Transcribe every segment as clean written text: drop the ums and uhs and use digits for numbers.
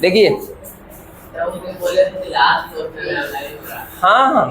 देखिए। हाँ हाँ,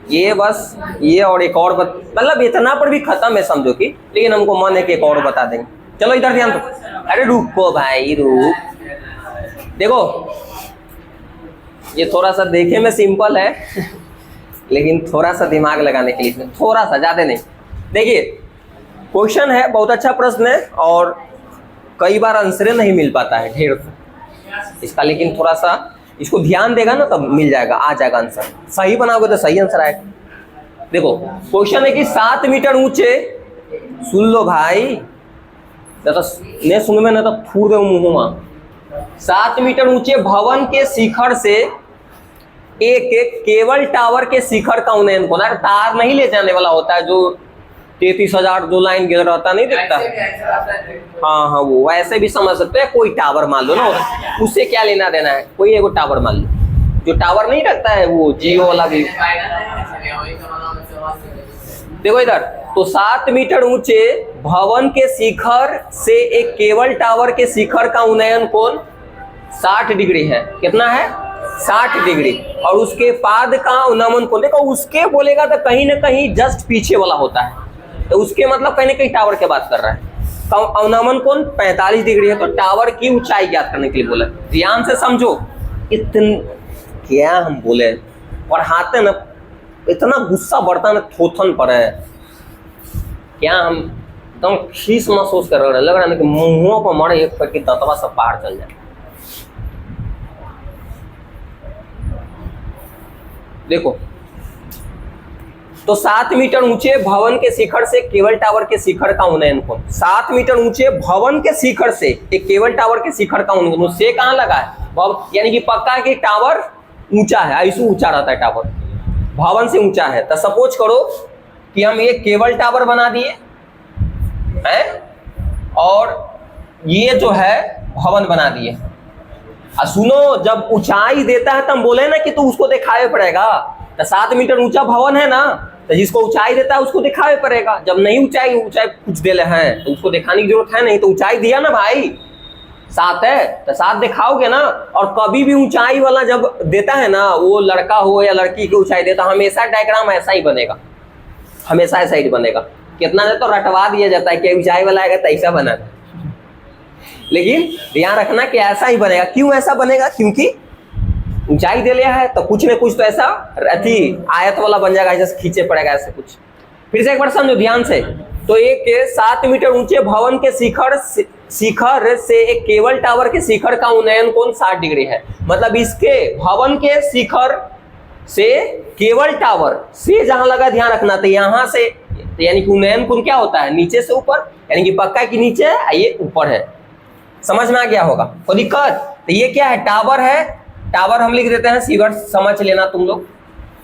ये बस ये और एक और मतलब इतना पर भी खत्म है समझो कि, लेकिन हमको मन है कि एक और बता देंगे। चलो इधर ध्यान दो। अरे रुको भाई रुक, देखो ये थोड़ा सा देखे में सिंपल है लेकिन थोड़ा सा दिमाग लगाने के लिए इसमें थोड़ा सा, ज्यादा नहीं। देखिए क्वेश्चन है, बहुत अच्छा प्रश्न है और कई बार आंसर नहीं मिल पाता है ढेर इसका, लेकिन थोड़ा सा इसको ध्यान देगा ना तब मिल जाएगा, आ जाएगा आंसर। सही बनाओगे तो सही आंसर आएगा। देखो क्वेश्चन है कि 7 मीटर ऊंचे, सुन लो भाई, नहीं सुन में ना तो फूर दे मुंह। 7 मीटर ऊंचे भवन के शिखर से एक केबल टावर के शिखर का उन्नयन होना है। तार नहीं ले जाने वाला होता है जो 33,000 जो लाइन गिर रहता नहीं दिखता। हाँ हाँ, वो ऐसे भी समझ सकते हैं, कोई टावर मान लो ना, उससे क्या लेना देना है, कोई एगो टावर मान लो, जो टावर नहीं रखता है वो जियो वाला भी। देखो इधर, तो 7 मीटर ऊंचे भवन के शिखर से एक केबल टावर के शिखर का उन्नयन कोण 60 डिग्री है। कितना है? 60 डिग्री। और उसके पाद का अवनमन कोण, देखो उसके बोलेगा तो कहीं ना कहीं जस्ट पीछे वाला होता है, तो उसके मतलब कहीं ना कहीं टावर की बात कर रहा है। अवनमन कोण 45 डिग्री है, तो टावर की ऊंचाई ज्ञात करने के लिए बोला। ध्यान से समझो, क्या हम बोले और हाथ ना इतना गुस्सा बढ़ता ना थोथन पर है, क्या हम एकदम खीस महसूस कर रहे हैं, लग रहा है कि मुंहों पर मरे एक पैर की दतवा सब बाहर चल जाए। देखो तो 7 मीटर ऊंचे भवन के शिखर से केबल टावर के शिखर का उन्नयन कोण, 7 मीटर ऊंचे भवन के शिखर से एक केबल टावर के शिखर का उन्नयन, से कहां लगा है, यानी कि पक्का कि टावर ऊंचा है, ऐसे ऊंचा रहता है टावर, भवन से ऊंचा है। तो सपोज करो कि हम ये केबल टावर बना दिए हैं और ये जो है भवन बना दिए। सुनो, जब ऊंचाई देता है तो हम बोले ना कि तो उसको दिखाई पड़ेगा, तो 7 मीटर ऊंचा भवन है ना, तो जिसको ऊंचाई देता है उसको दिखाई पड़ेगा। जब नहीं ऊंचाई कुछ दे रहे हैं तो उसको दिखाने की जरूरत है नहीं, तो ऊंचाई दिया ना भाई 7 है तो 7 दिखाओगे ना। और कभी भी ऊंचाई वाला जब देता है ना, वो लड़का हो या लड़की की ऊंचाई देता, हमेशा डायग्राम ऐसा ही बनेगा, हमेशा ऐसा ही बनेगा। कितना देर तो रटवा दिया जाता है कि ऊंचाई वाला आएगा तो ऐसा बना, लेकिन ध्यान रखना कि ऐसा ही बनेगा। क्यों ऐसा बनेगा? क्योंकि ऊंचाई दे लिया है तो कुछ न कुछ तो ऐसा अति आयत वाला बन जाएगा, जैसे खींचे पड़ेगा ऐसे कुछ। फिर से एक बार समझो ध्यान से। तो एक 7 मीटर ऊंचे भवन के शिखर से एक केबल टावर के शिखर का उन्नयन कोण 60 डिग्री है। मतलब इसके भवन के शिखर से केबल टावर से जहां लगा, ध्यान रखना, तो यहां से यानी कि उन्नयन कोण क्या होता है, नीचे से ऊपर, यानी कि पक्का की नीचे है, ये ऊपर है। समझ में आ गया होगा, कोई दिक्कत? तो ये क्या है, टावर है, टावर हम लिख देते हैं, सीवर समझ लेना तुम लोग।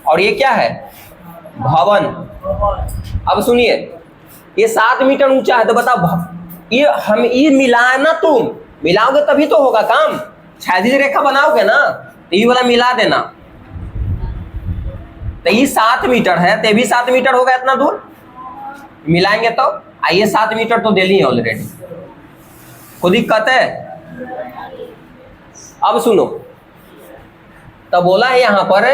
और ये क्या है, भवन। अब सुनिए, ये 7 मीटर ऊंचा है, तो बताओ ये मिलाए ना, तुम मिलाओगे तभी तो होगा काम। क्षैतिज रेखा बनाओगे ना, तो ये वाला मिला देना। तो ये 7 मीटर है, तो भी 7 मीटर होगा, इतना दूर मिलाएंगे तो आइए 7 मीटर तो दे ली ऑलरेडी, कोई दिक्कत है? अब सुनो, तो बोला है यहां पर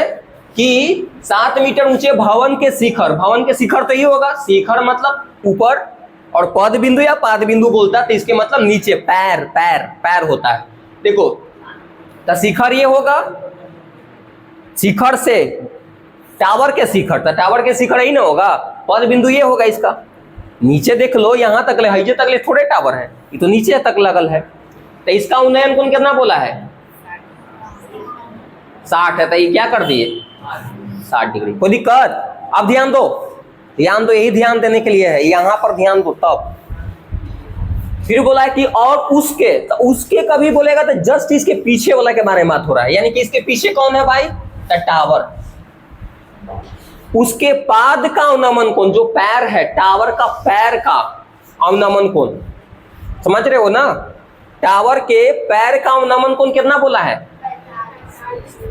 कि 7 मीटर ऊंचे भवन के शिखर तो ये होगा, शिखर मतलब ऊपर, और पद बिंदु या पाद बिंदु बोलता है तो इसके मतलब नीचे, पैर होता है। देखो तो शिखर ये होगा, शिखर से टावर के शिखर, तो टावर के शिखर ही ना होगा, पद बिंदु ये होगा इसका। नीचे देख लो, यहां तक ले, हईजे तक ले थोड़े टावर है, ये तो नीचे तक लगल है। तो इसका उन्नयन कोण कितना बोला है, 60 है, तो ये क्या कर दिए 60 डिग्री, कोई दिक्कत? अब ध्यान दो, यही ध्यान देने के लिए है, यहां पर ध्यान दो। तब फिर बोला है कि और उसके, तो उसके कभी बोलेगा तो जस्ट इसके पीछे वाला के बारे में बात हो रहा है, यानी कि इसके पीछे कौन है भाई, तो टावर। उसके पाद का अवनमन कोण, जो पैर है, टावर का पैर का अवनमन कोण, समझ रहे हो ना? टावर के पैर का अवनमन कोण कितना बोला है?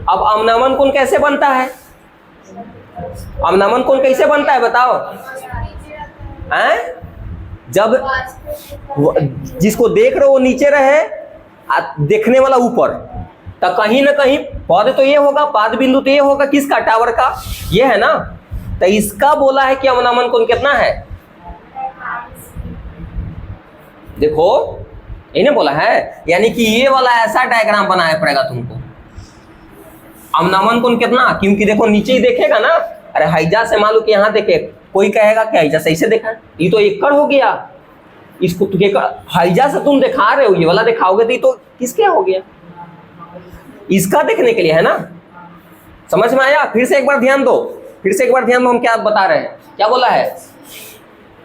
अब अवनमन कोण कैसे बनता है, अवनमन कोण कैसे बनता है बताओ? हैं? जब जिसको देख रहे हो वो नीचे रहे देखने वाला ऊपर, तो कहीं ना कहीं पद तो ये होगा, पाद बिंदु तो ये होगा किसका, टावर का, ये है ना। तो इसका बोला है कि अवनमन कोण कितना है, देखो इन्हें बोला है, यानी कि ये वाला ऐसा डायग्राम बनाना पड़ेगा तुमको। अवनमन कोण कितना, क्योंकि देखो नीचे ही देखेगा ना, अरे हैजा से मान लो कि यहाँ देखे, कोई कहेगा कि हैजा सही से देखा, ये तो एकड़ हो गया, इसको हैजा से तुम दिखा रहे हो, ये वाला दिखाओगे तो ये तो किसके हो गया, इसका देखने के लिए है ना। समझ में आया? फिर से एक बार ध्यान दो, फिर से एक बार ध्यान दो, हम क्या बता रहे हैं, क्या बोला है,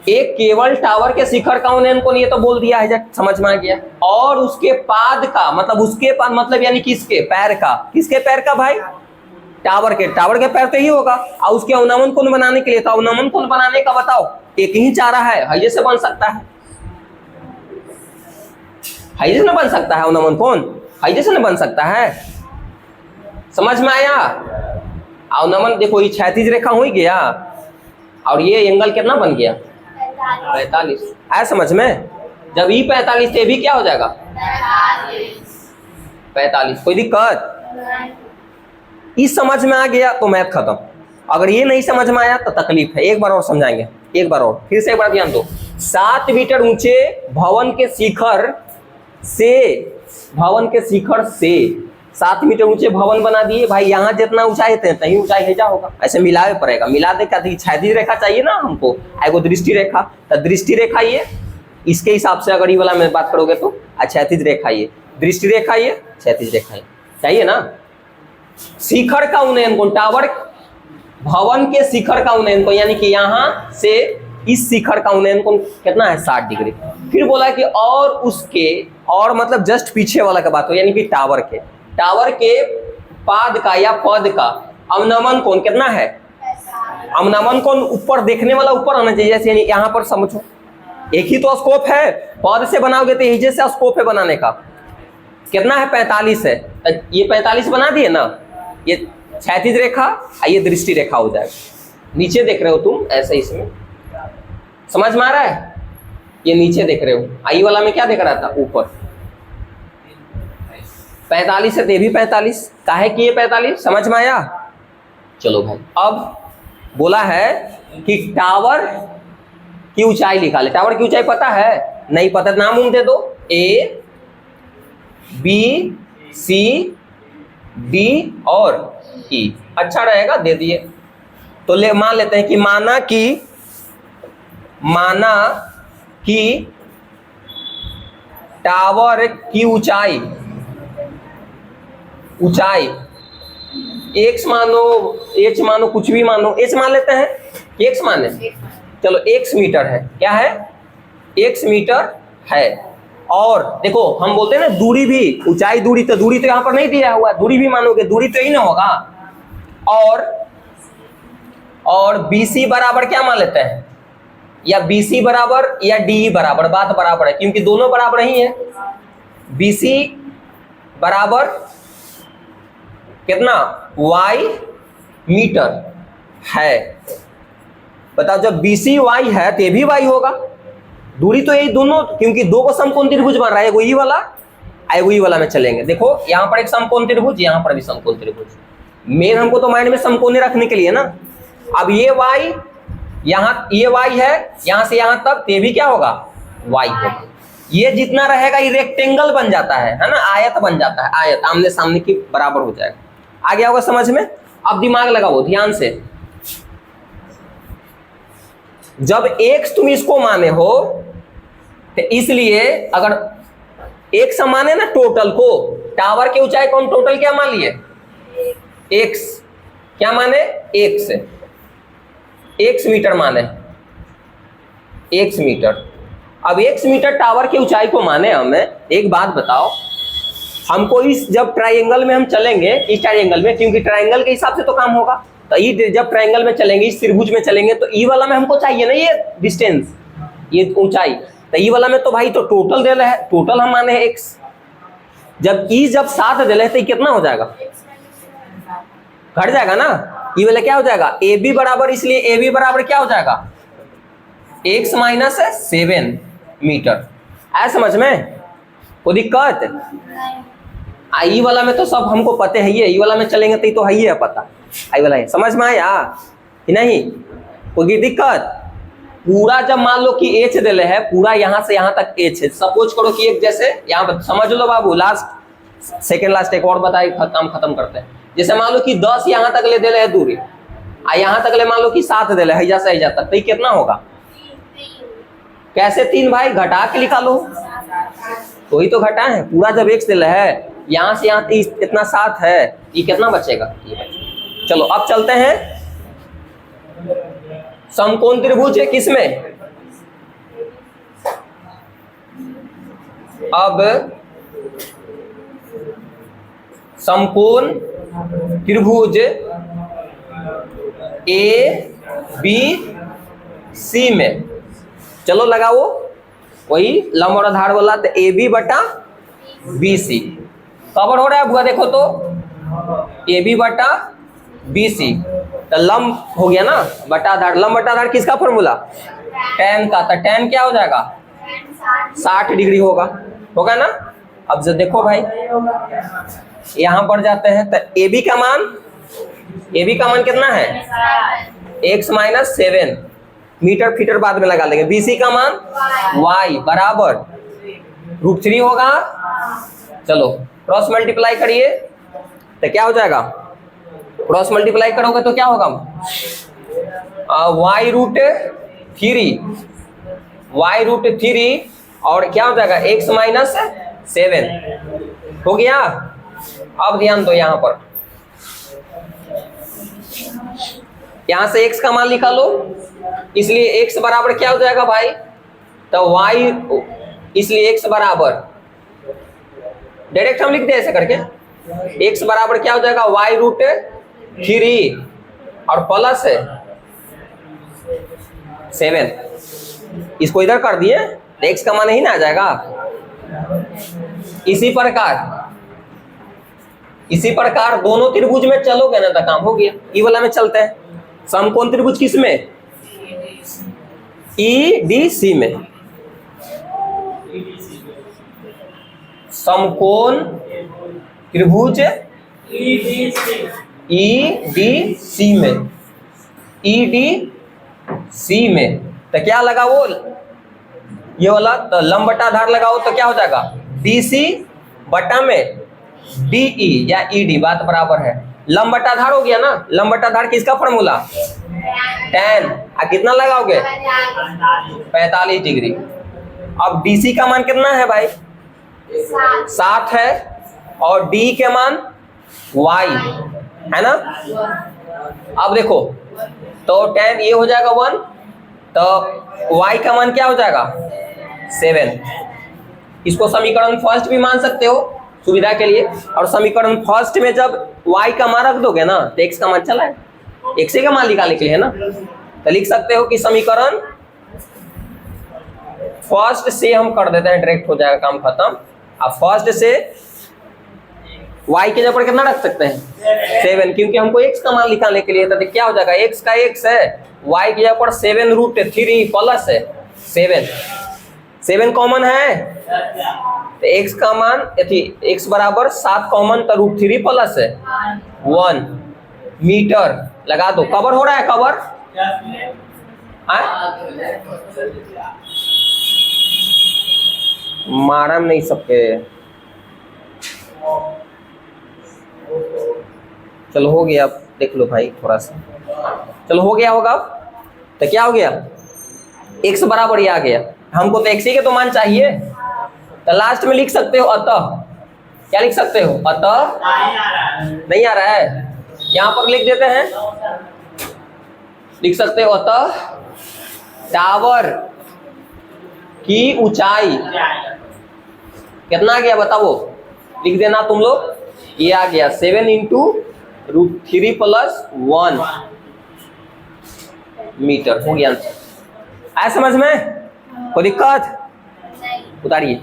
एक केवल टावर के शिखर का उन्नयन कोण, ये तो बोल दिया है, समझ में आ गया। और उसके पाद का मतलब, उसके पाद मतलब यानी किसके, पैर का, किसके पैर का भाई, टावर के, टावर के पैर तो ही होगा। और उसके अवनमन कोण बनाने के लिए, तो अवनमन कोण बनाने का बताओ, एक ही चारा है, हैजे से बन सकता है, हैजे से न बन सकता है अवनमन कोण, हैजे से न बन सकता है। समझ में आया? अवनमन देखो, ये क्षैतिज रेखा हो ही गया, और ये एंगल कितना बन गया, 45। आया समझ में? जब ई 45 थे, भी क्या हो जाएगा 45। कोई दिक्कत? इस समझ में आ गया तो मैथ खत्म। अगर ये नहीं समझ में आया तो तकलीफ है। एक बार और समझाएंगे, एक बार और, फिर से एक बार ध्यान दो। 7 मीटर ऊंचे भवन के शिखर से, भवन के शिखर से 7 मीटर ऊंचे भवन बना दिए भाई। यहाँ जितना ऊंचाई है तहीं ऊंचाई हैजा होगा, ऐसे मिलावे पड़ेगा। मिला दे क्या, क्षैतिज रेखा चाहिए ना हमको, एगो दृष्टि रेखा, तो दृष्टि रेखा ये, इसके हिसाब से अगर ये वाला में बात करोगे तो क्षैतिज रेखा ये, दृष्टि रेखा ये, क्षैतिज रेखा ये चाहिए ना। शिखर का उन्नयन कोण, टावर भवन के शिखर का उन्नयन कोण, यानी कि यहाँ से इस शिखर का उन्नयन कोण कितना है, 60 डिग्री। फिर बोला कि और उसके, और मतलब जस्ट पीछे वाला का बात हो, यानी कि टावर के, टावर के पाद का या पद का अवनमन कोण कितना है, अवनमन कोण ऊपर देखने वाला ऊपर आना चाहिए। जैसे यहाँ पर समझो, एक ही तो स्कोप है, पद से बनाओगे तो यही से स्कोप है बनाने का, कितना है 45 है, ये 45 बना दिए ना, ये क्षैतिज रेखा, ये दृष्टि रेखा हो जाएगा। नीचे देख रहे हो तुम ऐसे, इसमें समझ में आ रहा है, ये नीचे देख रहे हो, आई वाला में क्या देख रहा था, ऊपर 45 है, तो ये भी 45, काहे कि ये 45, समझ में आया? चलो भाई, अब बोला है कि टावर की ऊंचाई निकाले। टावर की ऊंचाई पता है? नहीं पता, नाम दे दो, ए बी सी डी और ई, अच्छा रहेगा, दे दिए। तो ले मान लेते हैं कि माना कि टावर की ऊंचाई x मानो, h मानो, कुछ भी मानो, h मान लेते हैं, x माने, चलो x मीटर है, क्या है, x मीटर है। और देखो हम बोलते हैं ना दूरी भी, ऊंचाई दूरी, तो दूरी तो यहाँ पर नहीं दिया हुआ, दूरी भी मानोगे, दूरी तो ही ना होगा। और BC बराबर क्या मान लेते हैं, या BC बराबर या DE बराबर, बात बराबर है क्योंकि दोनों बराबर ही है। BC बराबर कितना, y मीटर है। बताओ, जब BC y है तो ये भी y होगा, दूरी तो यही दोनों, क्योंकि दो को समकोण त्रिभुज बन रहा है, एगो ई वाला, एगो ई वाला में चलेंगे। देखो यहाँ पर एक समकोण त्रिभुज, यहाँ पर भी समकोण त्रिभुज, मेन हमको तो माइंड में समकोण रखने के लिए ना। अब ये y, यहाँ ये y है, यहाँ से यहाँ तक, ये भी क्या होगा, y होगा। ये जितना रहेगा ये रेक्टेंगल बन जाता है ना, आयत बन जाता है, आयत आमने सामने की बराबर हो जाएगा। आ गया होगा समझ में? अब दिमाग लगाओ ध्यान से, जब x तुम इसको माने हो तो इसलिए अगर x माने ना टोटल को, टावर की ऊंचाई को हम टोटल क्या मान लिए, x, क्या माने, x मीटर माने, x मीटर। अब x मीटर टावर की ऊंचाई को माने हमें, एक बात बताओ, हमको इस जब ट्रायंगल में हम चलेंगे, इस ट्रायंगल में, क्योंकि ट्रायंगल के हिसाब से तो काम होगा, तो ये जब ट्रायंगल में चलेंगे, इस त्रिभुज में चलेंगे, तो ई वाला में हमको चाहिए ना ये डिस्टेंस, ये ऊंचाई, तो ई वाला में तो भाई तो टोटल दे रहे हैं, टोटल हम माने x, जब ई जब 7 दे रहे हैं तो कितना हो जाएगा, घट जाएगा ना, ई वाला क्या हो जाएगा, AB बराबर, इसलिए AB बराबर क्या हो जाएगा, x - 7 मीटर। आया समझ में? कोई दिक्कत? आई वाला में तो सब हमको पते है, ई वाला में चलेंगे तो है ही है पता, आई वाला है, समझ में आया कि नहीं? कोई दिक्कत? पूरा जब मान लो कि एच दिले है, पूरा यहाँ से यहाँ तक एच है, सपोज करो कि एक जैसे यहाँ पर समझ लो बाबू, लास्ट सेकेंड लास्ट एक और बताए काम खत्म करते हैं। जैसे मान लो कि 10 यहाँ तक ले दिले है दूरी, आ यहाँ तक ले मान लो कि 7 दिले है जैसा ही जाता, तो ये कितना होगा? कैसे 3 भाई? घटा के निकालो, तो ही तो घटा है। पूरा जब x दिले है, यहाँ से यहाँ इतना 7 है, ये कितना बचेगा? ये। चलो अब चलते हैं समकोण त्रिभुज है किसमें? अब समकोण त्रिभुज ए बी सी में, चलो लगाओ वही लंब और आधार वाला, तो ए बी बटा बी सी कवर हो रहा है बुआ, देखो तो ए बी बटा बी सी, तो लंब हो गया ना बटा आधार, लंब बटा आधार किसका फॉर्मूला? tan का, तो tan क्या हो जाएगा? 60 डिग्री होगा, होगा ना? अब जब देखो भाई यहां पर जाते हैं, तो AB का मान कितना है? x माइनस 7, मीटर फीटर बाद में लगा लेंगे। BC का मान y बराबर √3 होगा। चलो क्रॉस मल्टीप्लाई करिए, तो क्या हो जाएगा? क्रॉस मल्टीप्लाई करोगे तो क्या होगा? y√3 और क्या हो जाएगा? x माइनस 7 हो गया। अब ध्यान दो, यहां पर यहां से x का मान निकालो, इसलिए x बराबर क्या हो जाएगा भाई? तो y, इसलिए x बराबर डायरेक्ट हम लिख दे ऐसे करके, x बराबर क्या हो जाएगा? y√3 और प्लस 7, इसको इधर कर दिए, x का मान नहीं ना आ जाएगा। इसी प्रकार दोनों त्रिभुज में चलोगे ना तो काम हो गया। ई वाला में चलते हैं, समकोण त्रिभुज किस में? EDC में, समकोण त्रिभुज EDC में, तो क्या लगाओ ये वाला, तो लंब बटा आधार लगाओ तो क्या हो जाएगा? DC बटा में DE या ED, बात बराबर है। लंब बटा आधार हो गया ना, लंब बटा आधार किसका फॉर्मूला? tan, कितना लगाओगे? 45 डिग्री। अब DC का मान कितना है भाई? 7 है, और D के मान y है ना। अब देखो तो tan ये हो जाएगा 1, तो y का मान क्या हो जाएगा? 7। इसको समीकरण फर्स्ट भी मान सकते हो सुविधा के लिए, और समीकरण फर्स्ट में जब y का मान रख दोगे ना तो x का मान चला है, x का मान निकालने के लिए है ना, तो लिख सकते हो कि समीकरण फर्स्ट से हम कर देते हैं, डायरेक्ट हो जाएगा काम खत्म। अब फर्स्ट से y के जगह पर कितना रख सकते हैं? 7, क्योंकि हमको x का मान निकालने के लिए, तो क्या हो जाएगा? x का x है, y की जगह पर 7√3 प्लस 7 कॉमन है, तो x का मान x बराबर 7 कॉमन, तो √3 प्लस 1 मीटर लगा दो। कवर हो रहा है? कवर मारा नहीं सबके, चलो हो गया। अब देख लो भाई थोड़ा सा, चलो हो गया होगा। तो क्या हो गया? x बराबर ही आ गया, हमको तो x ही के तो मान चाहिए, तो लास्ट में लिख सकते हो अतः, क्या लिख सकते हो? अतः नहीं आ रहा है, यहां पर लिख देते हैं, लिख सकते हो अतः टावर की ऊंचाई कितना आ गया बताओ, लिख देना तुम लोग। ये आ गया 7 × √3 प्लस 1 मीटर, हो गया आंसर। आया समझ में? कोई दिक्कत? उतारिए।